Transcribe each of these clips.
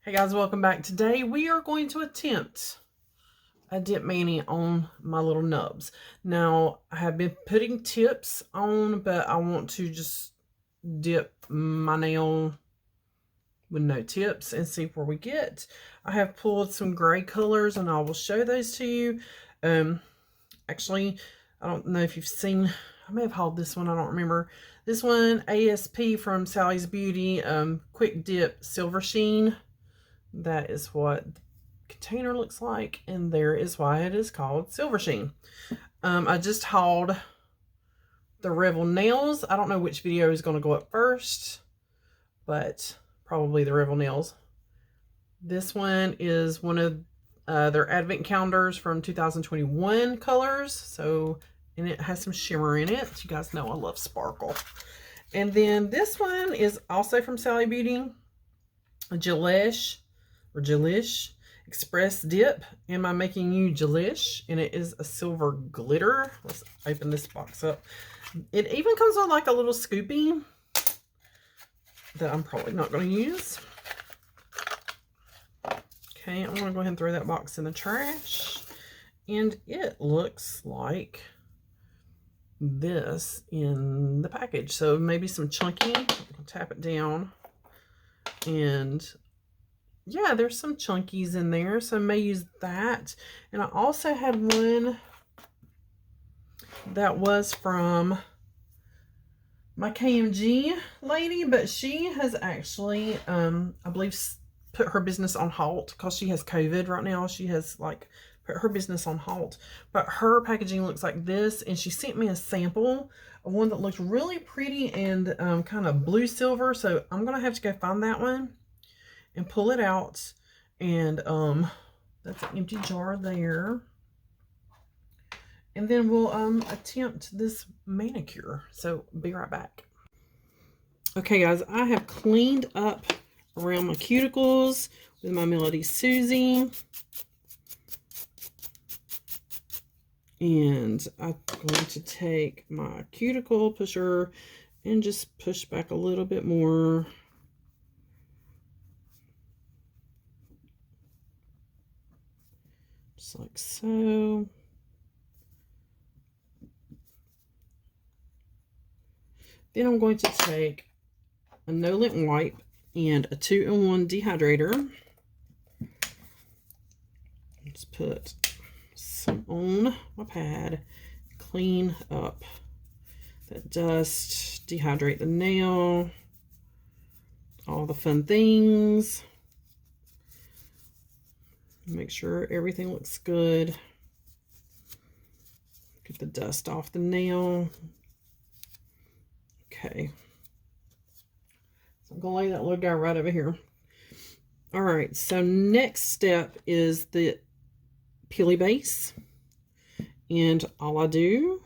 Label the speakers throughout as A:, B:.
A: Hey guys, welcome back. Today we are going to attempt a dip mani on my little nubs. Now, I have been putting tips on, but I want to just dip my nail with no tips and see where we get. I have pulled some gray colors and I will show those to you. Actually, I don't know if you've seen, I may have hauled this one, I don't remember. This one, ASP from Sally's Beauty, Quick Dip Silver Sheen. That is what the container looks like, and there is why it is called Silver Sheen. I just hauled the Revel nails. I don't know which video is going to go up first, but probably the Revel nails. This one is one of their advent calendars from 2021 colors, so, and it has some shimmer in it. You guys know I love sparkle. And then this one is also from Sally Beauty, a Gelish Express Dip. Am I making you Gelish? And it is a silver glitter. Let's open this box up. It even comes with like a little scoopy that I'm probably not going to use. Okay, I'm going to go ahead and throw that box in the trash. And it looks like this in the package. So maybe some chunky. I'll tap it down. And yeah, there's some chunkies in there, so I may use that. And I also had one that was from my KMG lady, but she has actually, I believe, put her business on halt because she has COVID right now. She has like put her business on halt, but her packaging looks like this, and she sent me a sample of one that looks really pretty and kind of blue silver. So I'm gonna have to go find that one and pull it out, and that's an empty jar there. And then we'll attempt this manicure. So be right back. Okay guys, I have cleaned up around my cuticles with my Melody Susie. And I'm going to take my cuticle pusher and just push back a little bit more. Just like so. Then I'm going to take a no-lint wipe and a 2-in-1 dehydrator. Just put some on my pad, clean up that dust, dehydrate the nail, all the fun things. Make sure everything looks good. Get the dust off the nail. Okay. So I'm going to lay that little guy right over here. All right. So next step is the peelie base. And all I do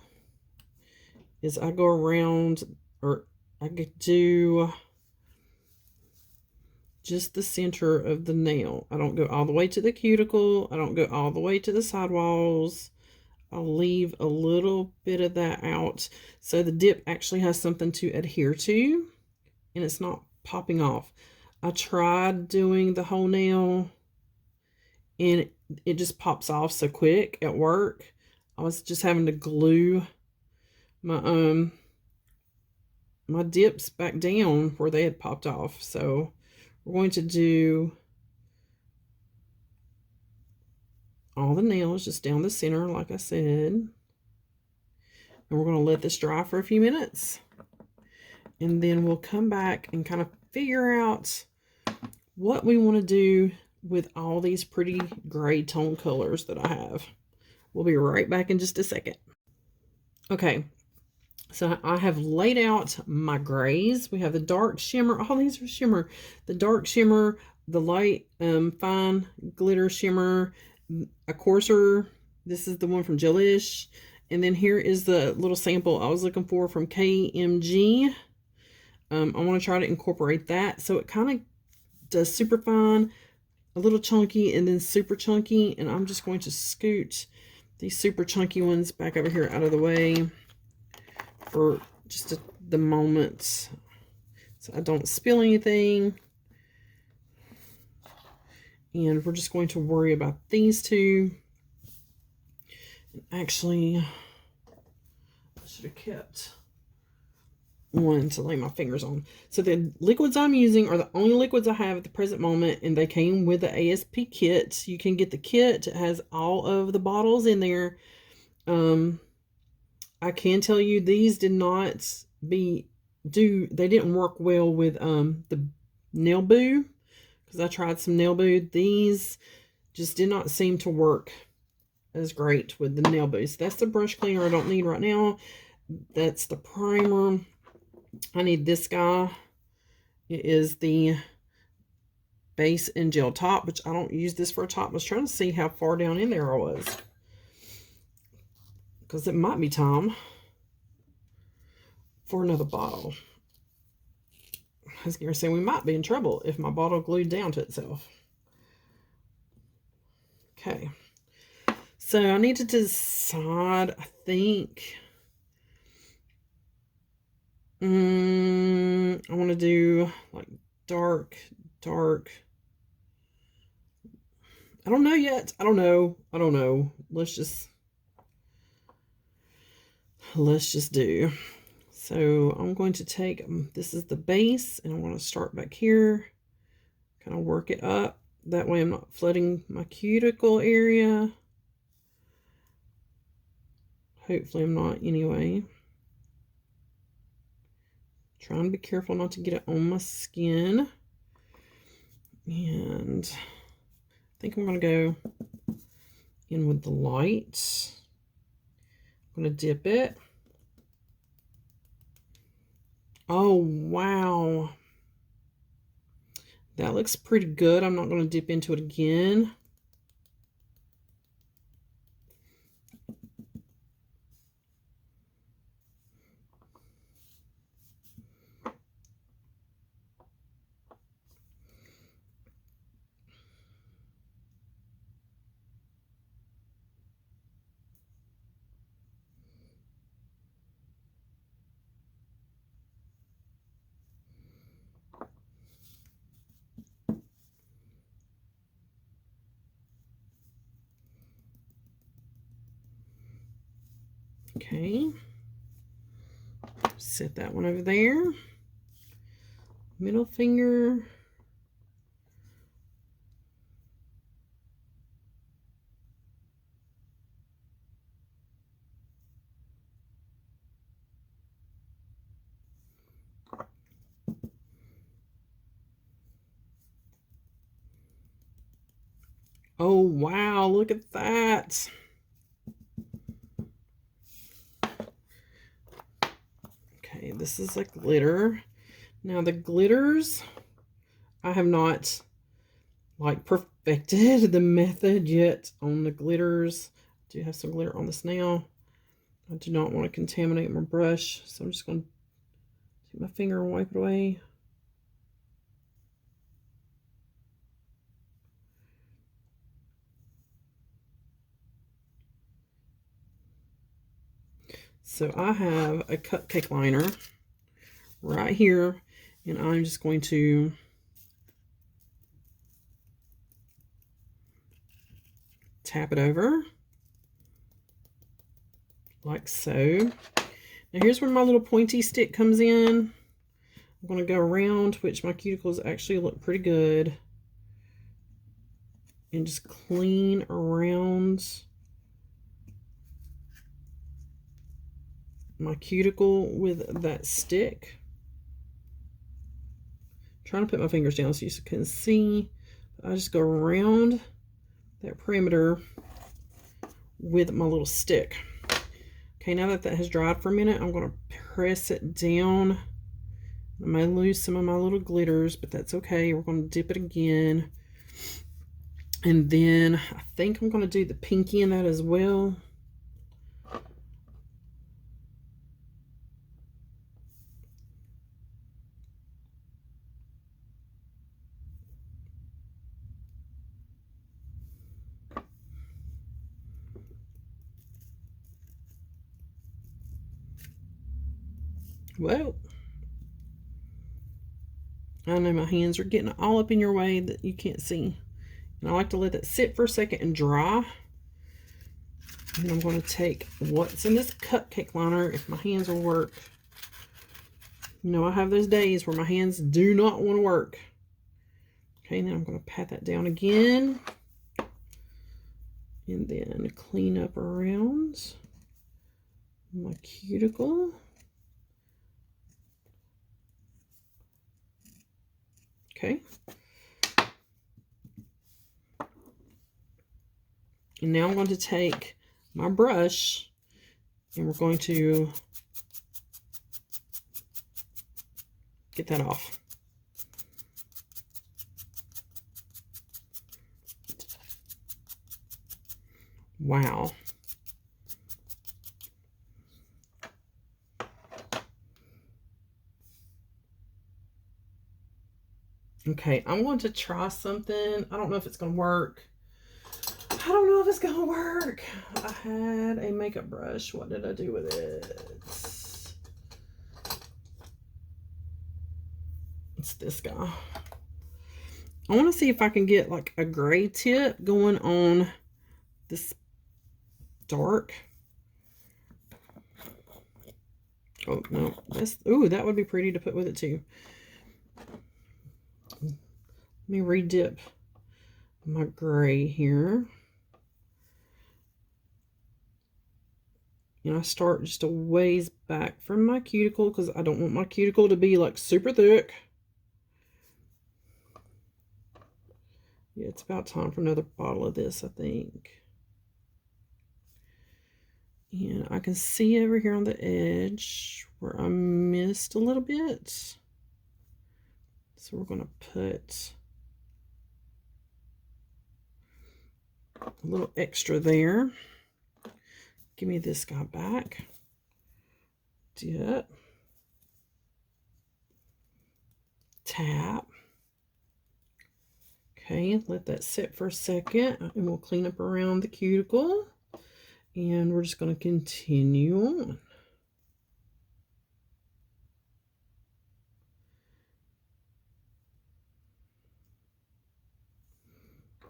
A: is I go around, or I do just the center of the nail. I don't go all the way to the cuticle. I don't go all the way to the sidewalls. I'll leave a little bit of that out so the dip actually has something to adhere to and it's not popping off. I tried doing the whole nail and it just pops off so quick at work. I was just having to glue my my dips back down where they had popped off. So we're going to do all the nails just down the center, like I said. And we're going to let this dry for a few minutes. And then we'll come back and kind of figure out what we want to do with all these pretty gray tone colors that I have. We'll be right back in just a second. Okay. So I have laid out my grays. We have the dark shimmer. All these are shimmer. The dark shimmer, the light fine glitter shimmer, a coarser. This is the one from Gelish. And then here is the little sample I was looking for from KMG. I want to try to incorporate that. So it kind of does super fine, a little chunky, and then super chunky. And I'm just going to scoot these super chunky ones back over here out of the way for just the moment so I don't spill anything. And we're just going to worry about these two. Actually, I should have kept one to lay my fingers on. So the liquids I'm using are the only liquids I have at the present moment, and they came with the ASP kit. You can get the kit. It has all of the bottles in there. I can tell you these did not they didn't work well with the nail boo, because I tried some nail boo. These just did not seem to work as great with the nail boo. So that's the brush cleaner I don't need right now. That's the primer. I need this guy. It is the base and gel top, which I don't use this for a top. I was trying to see how far down in there I was, because it might be time for another bottle. I was going to say we might be in trouble if my bottle glued down to itself. Okay. So I need to decide, I think. I want to do like dark. I don't know yet. I don't know. Let's just do. So I'm going to take, this is the base, and I want to start back here, kind of work it up. That way I'm not flooding my cuticle area. Hopefully I'm not anyway. Trying to be careful not to get it on my skin. And I think I'm going to go in with the light. I'm going to dip it. Oh, wow. That looks pretty good. I'm not going to dip into it again. Okay, set that one over there. Middle finger. Oh, wow, look at that. Okay, this is a glitter. Now the glitters, I have not like perfected the method yet on the glitters. I do have some glitter on this now. I do not want to contaminate my brush, so I'm just going to take my finger and wipe it away. So I have a cupcake liner right here, and I'm just going to tap it over like so. Now here's where my little pointy stick comes in. I'm going to go around, which my cuticles actually look pretty good, and just clean around my cuticle with that stick. I'm trying to put my fingers down so you can see. I just go around that perimeter with my little stick. Okay, now that that has dried for a minute, I'm going to press it down. I may lose some of my little glitters, but that's okay. We're going to dip it again. And then I think I'm going to do the pinky in that as well. Well, I know my hands are getting all up in your way that you can't see And I like to let that sit for a second and dry. And I'm going to take what's in this cupcake liner, if my hands will work. You know, I have those days where my hands do not want to work. Okay, now I'm going to pat that down again. And then clean up around my cuticle. Okay. And now I'm going to take my brush and we're going to get that off. Wow. Okay, I'm going to try something. I don't know if it's going to work. I don't know if it's going to work. I had a makeup brush. What did I do with it? It's this guy. I want to see if I can get like a gray tip going on this dark. Oh, no. Ooh, that would be pretty to put with it too. Let me re-dip my gray here. And I start just a ways back from my cuticle because I don't want my cuticle to be like super thick. Yeah, it's about time for another bottle of this, I think. And I can see over here on the edge where I missed a little bit. So we're going to put a little extra there. Give me this guy back. Dip. Tap. Okay, let that sit for a second and we'll clean up around the cuticle. And we're just going to continue on.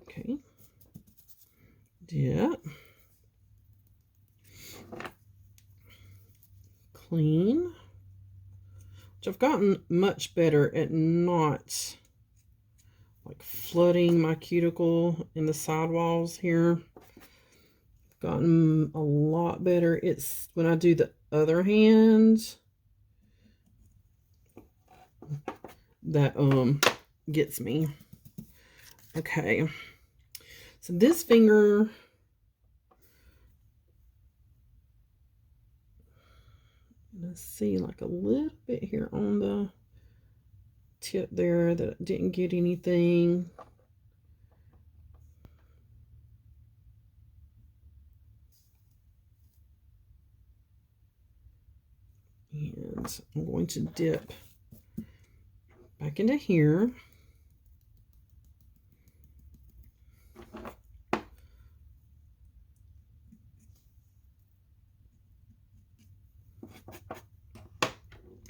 A: Okay. Dip. Clean. Which I've gotten much better at not like flooding my cuticle in the sidewalls here. Gotten a lot better. It's when I do the other hand that gets me. Okay. So this finger, let's see, like a little bit here on the tip there that didn't get anything. And I'm going to dip back into here.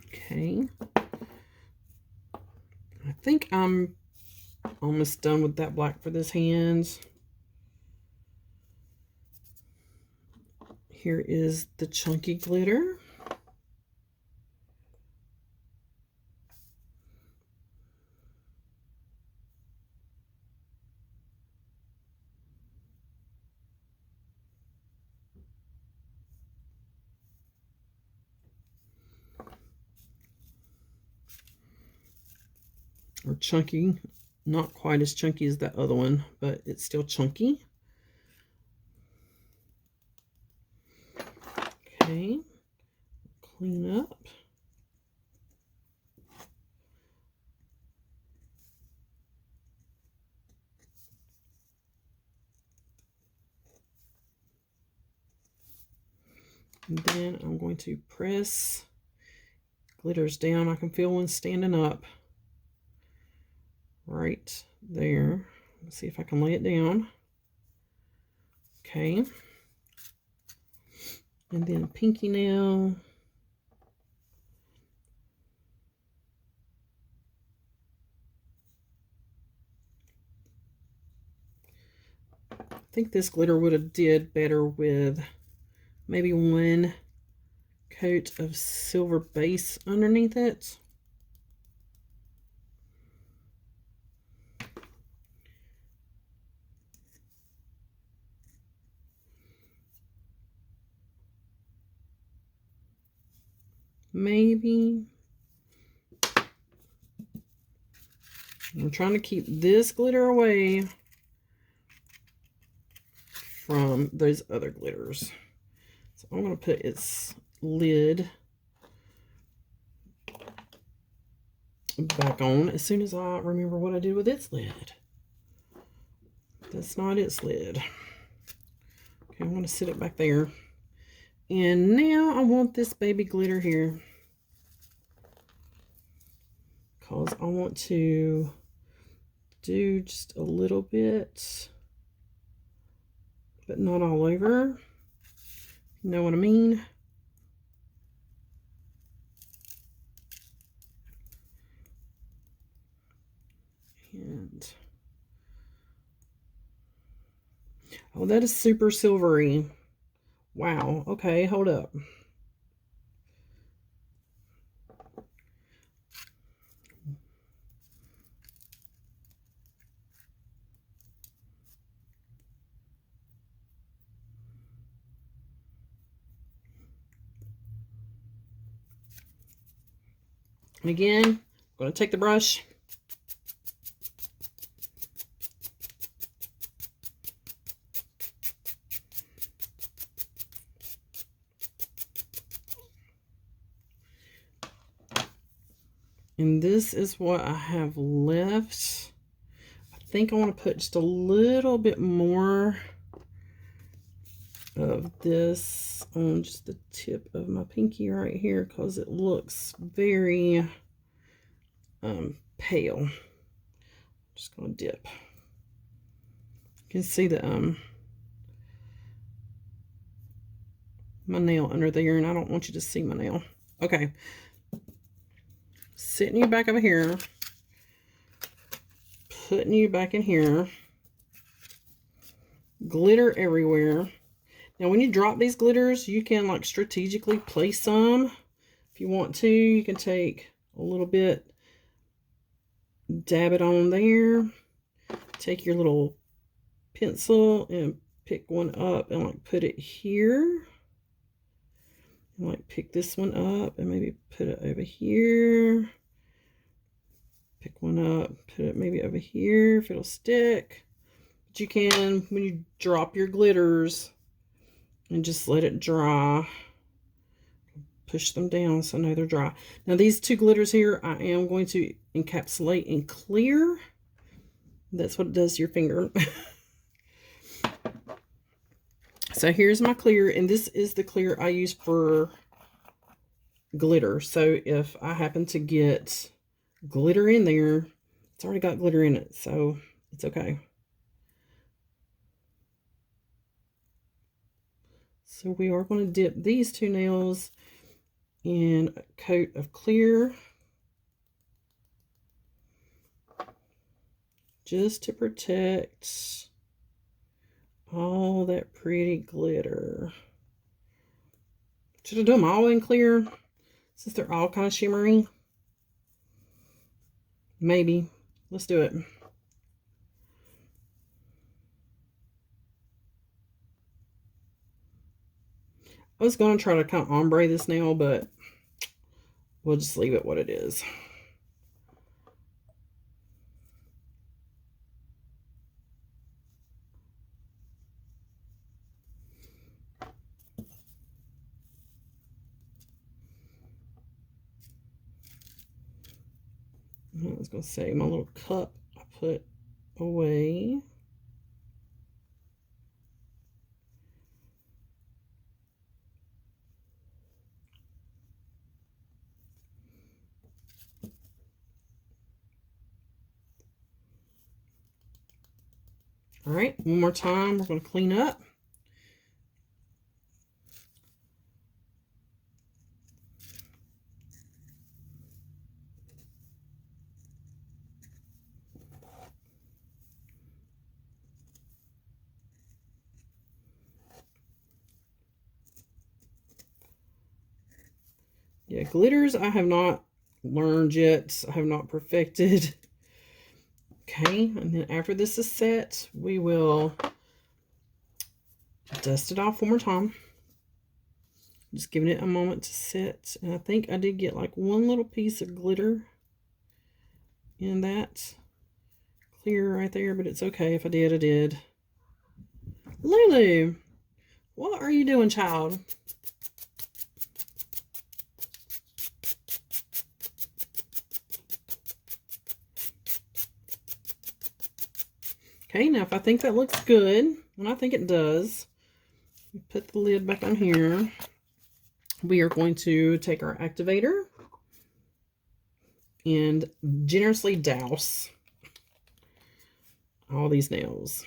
A: Okay. I think I'm almost done with that black for this hand. Here is the chunky glitter. Or chunky, not quite as chunky as that other one, but it's still chunky. Okay, clean up. And then I'm going to press glitters down. I can feel one standing up right there. Let's see if I can lay it down. Okay. And then pinky nail. think this glitter would have did better with maybe one coat of silver base underneath it. Maybe. I'm trying to keep this glitter away from those other glitters. So I'm going to put its lid back on as soon as I remember what I did with its lid. That's not its lid. Okay, I'm going to sit it back there. And now I want this baby glitter here, because I want to do just a little bit, but not all over. You know what I mean? And oh, that is super silvery. Wow. Okay, hold up. And again, I'm going to take the brush. And this is what I have left. I think I want to put just a little bit more of this on just the tip of my pinky right here, because it looks very pale. I'm just going to dip. You can see the my nail under there, and I don't want you to see my nail. Okay. Sitting you back over here, putting you back in here, glitter everywhere. Now when you drop these glitters, you can like strategically place some. If you want to, you can take a little bit, dab it on there, take your little pencil and pick one up and like put it here. And like pick this one up and maybe put it over here. Pick one up, put it maybe over here if it'll stick. But you can, when you drop your glitters, and just let it dry. Push them down so I know they're dry. Now these two glitters here, I am going to encapsulate in clear. That's what it does to your finger. So here's my clear, and this is the clear I use for glitter. So if I happen to get glitter in there, it's already got glitter in it, so it's okay. So we are going to dip these two nails in a coat of clear, just to protect all that pretty glitter. Should I do them all in clear, since they're all kind of shimmery? Maybe. Let's do it. I was going to try to kind of ombre this nail, but we'll just leave it what it is. I was going to say my little cup I put away. All right, one more time, we're going to clean up. Yeah, glitters I have not learned yet. I have not perfected. Okay, and then after this is set, we will dust it off one more time. Just giving it a moment to set. And I think I did get like one little piece of glitter in that clear right there, but it's okay. If I did, I did. Lulu, what are you doing, child? Okay, now if I think that looks good, and I think it does, put the lid back on here. We are going to take our activator and generously douse all these nails.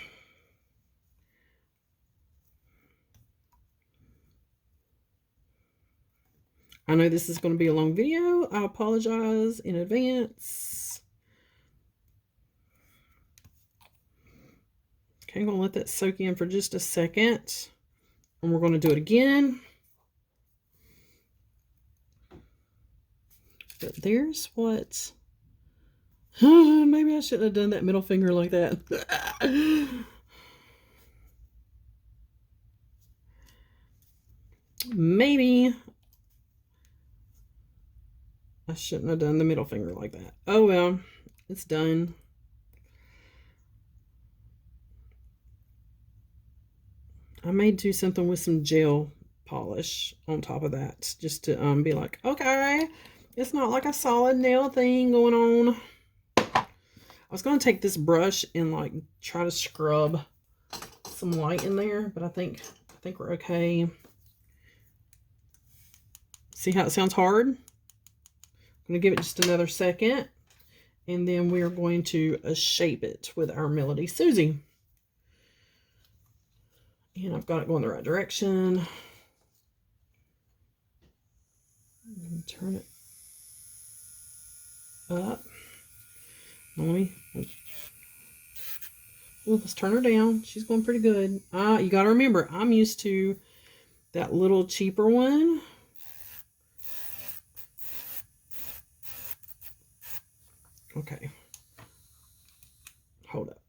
A: I know this is going to be a long video. I apologize in advance. Okay, I'm going to let that soak in for just a second. And we're going to do it again. But there's what... maybe I shouldn't have done that middle finger like that. Maybe I shouldn't have done the middle finger like that. Oh well, it's done. I may do something with some gel polish on top of that, just to be like, okay, it's not like a solid nail thing going on. I was going to take this brush and like try to scrub some light in there, but I think we're okay. See how it sounds hard? I'm going to give it just another second, and then we are going to shape it with our Melody Susie. And I've got it going the right direction. Turn it up. Let's turn her down. She's going pretty good. You got to remember, I'm used to that little cheaper one. Okay. Hold up.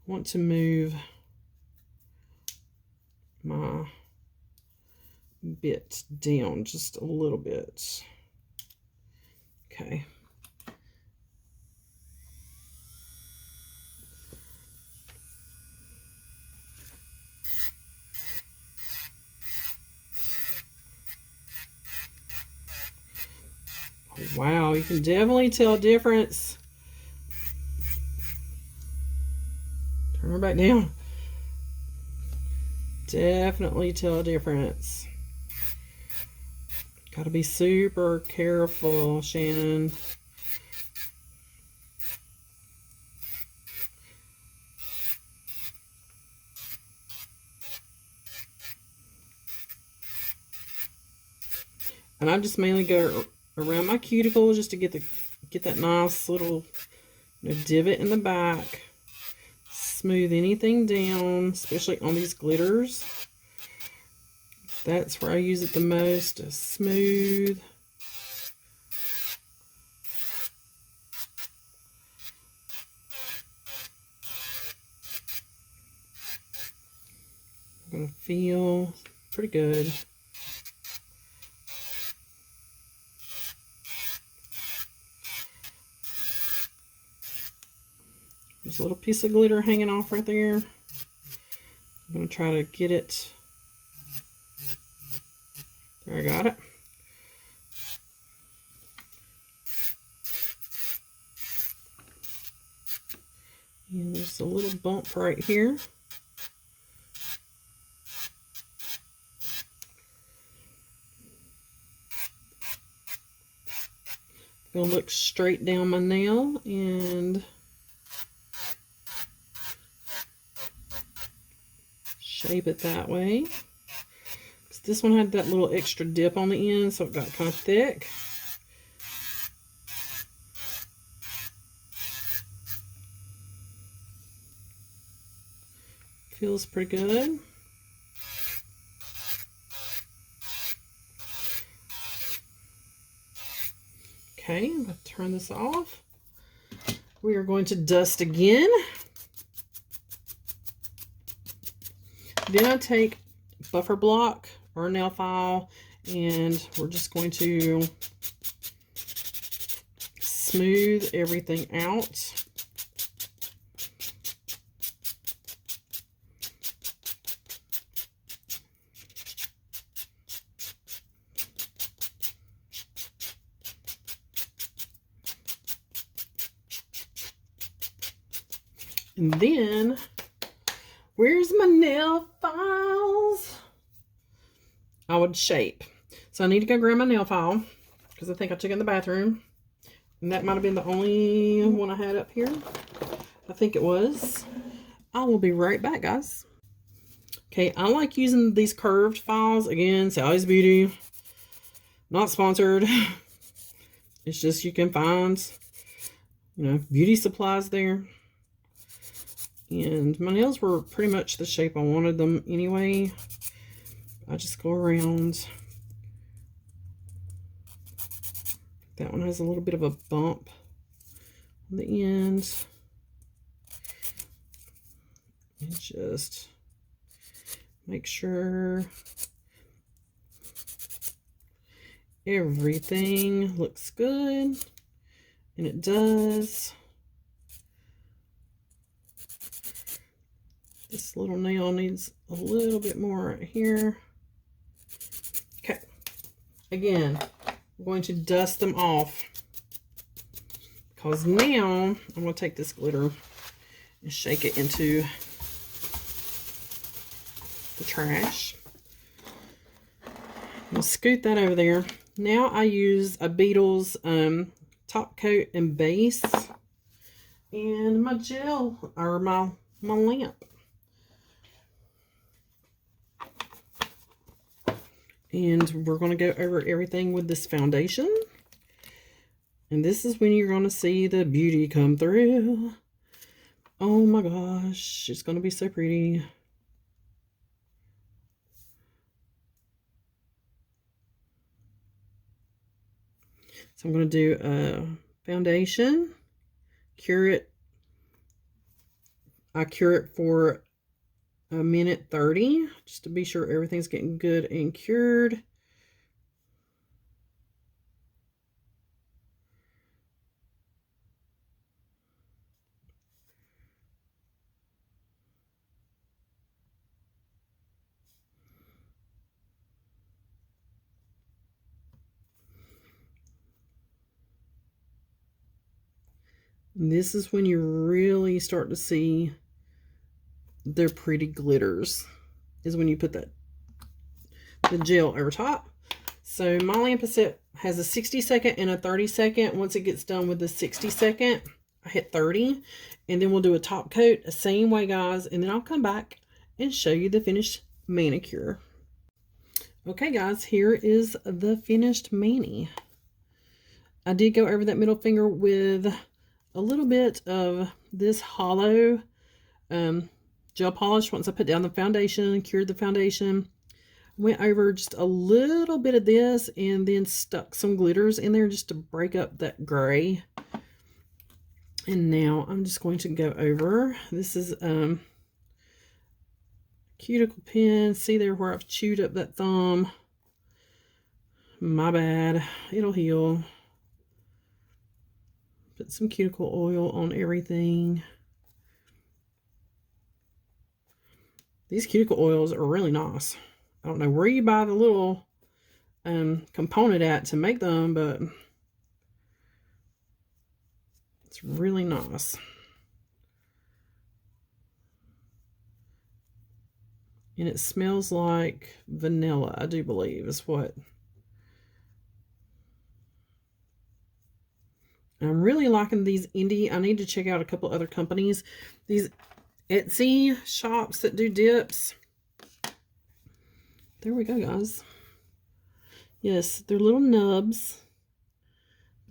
A: I want to move my bit down just a little bit. Okay. Wow, you can definitely tell a difference. Turn her back down. Definitely tell a difference. Gotta be super careful, Shannon. And I just mainly go around my cuticle just to get that nice little divot in the back. Smooth anything down, especially on these glitters. That's where I use it the most, to smooth. I'm gonna feel pretty good. There's a little piece of glitter hanging off right there. I'm going to try to get it. There, I got it. And there's a little bump right here. I'm going to look straight down my nail and shape it that way. This one had that little extra dip on the end, so it got kind of thick. Feels pretty good. Okay, I'm going to turn this off. We are going to dust again. Then I take buffer block or nail file, and we're just going to smooth everything out. And then, where's my nail files? I would shape. So I need to go grab my nail file because I think I took it in the bathroom. And that might have been the only one I had up here. I think it was. I will be right back, guys. Okay, I like using these curved files. Again, Sally's Beauty. Not sponsored. It's just you can find, you know, beauty supplies there. And my nails were pretty much the shape I wanted them anyway. I just go around. That one has a little bit of a bump on the end. And just make sure everything looks good. And it does. This little nail needs a little bit more right here. Okay. Again, I'm going to dust them off. Because now I'm going to take this glitter and shake it into the trash. I'm going to scoot that over there. Now I use a Beetles top coat and base. And my gel, or my lamp. And we're going to go over everything with this foundation. And this is when you're going to see the beauty come through. Oh my gosh, it's going to be so pretty. So I'm going to do a foundation, cure it. I cure it for a minute 30 just to be sure everything's getting good and cured. And this is when you really start to see their pretty glitters, is when you put the gel over top. So my lamp is set, has a 60-second and a 30-second. Once it gets done with the 60-second, I hit 30, and then we'll do a top coat the same way, guys, and then I'll come back and show you the finished manicure. Okay, guys, here is the finished mani. I did go over that middle finger with a little bit of this hollow gel polish. Once I put down the foundation, cured the foundation, went over just a little bit of this and then stuck some glitters in there just to break up that gray. And now I'm just going to go over. This is cuticle pen. See there where I've chewed up that thumb? My bad. It'll heal. Put some cuticle oil on everything. These cuticle oils are really nice. I don't know where you buy the little component at to make them, but it's really nice. And it smells like vanilla, I do believe, is what. I'm really liking these indie. I need to check out a couple other companies. These Etsy shops that do dips. There we go, guys. Yes, they're little nubs.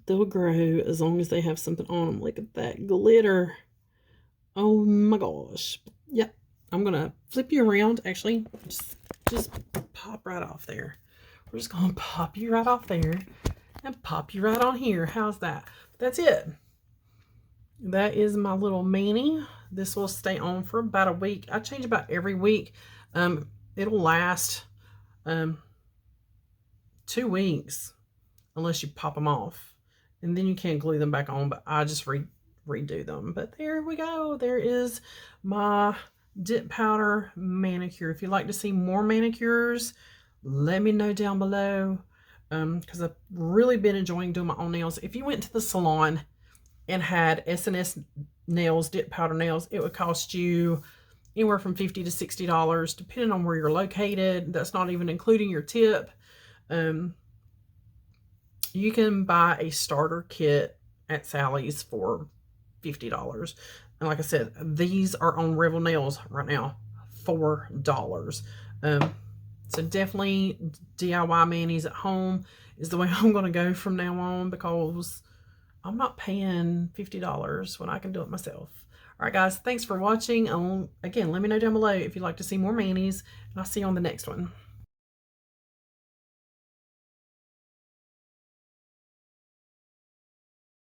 A: They'll grow as long as they have something on them. Look at that glitter. Oh my gosh. Yep. I'm going to flip you around. Actually, just pop right off there. We're just going to pop you right off there. and pop you right on here. How's that? That's it. That is my little mani. This will stay on for about a week. I change about every week. It'll last 2 weeks unless you pop them off, and then you can't glue them back on, but I just redo them. But there we go. There is my dip powder manicure. If you'd like to see more manicures, let me know down below, because I've really been enjoying doing my own nails. If you went to the salon and had S&S nails, dip powder nails, it would cost you anywhere from $50 to $60, depending on where you're located. That's not even including your tip. You can buy a starter kit at Sally's for $50. And like I said, these are on Revel Nails right now, $4. So definitely DIY manis at home is the way I'm going to go from now on, because I'm not paying $50 when I can do it myself. All right, guys, thanks for watching. Again, let me know down below if you'd like to see more manis, and I'll see you on the next one.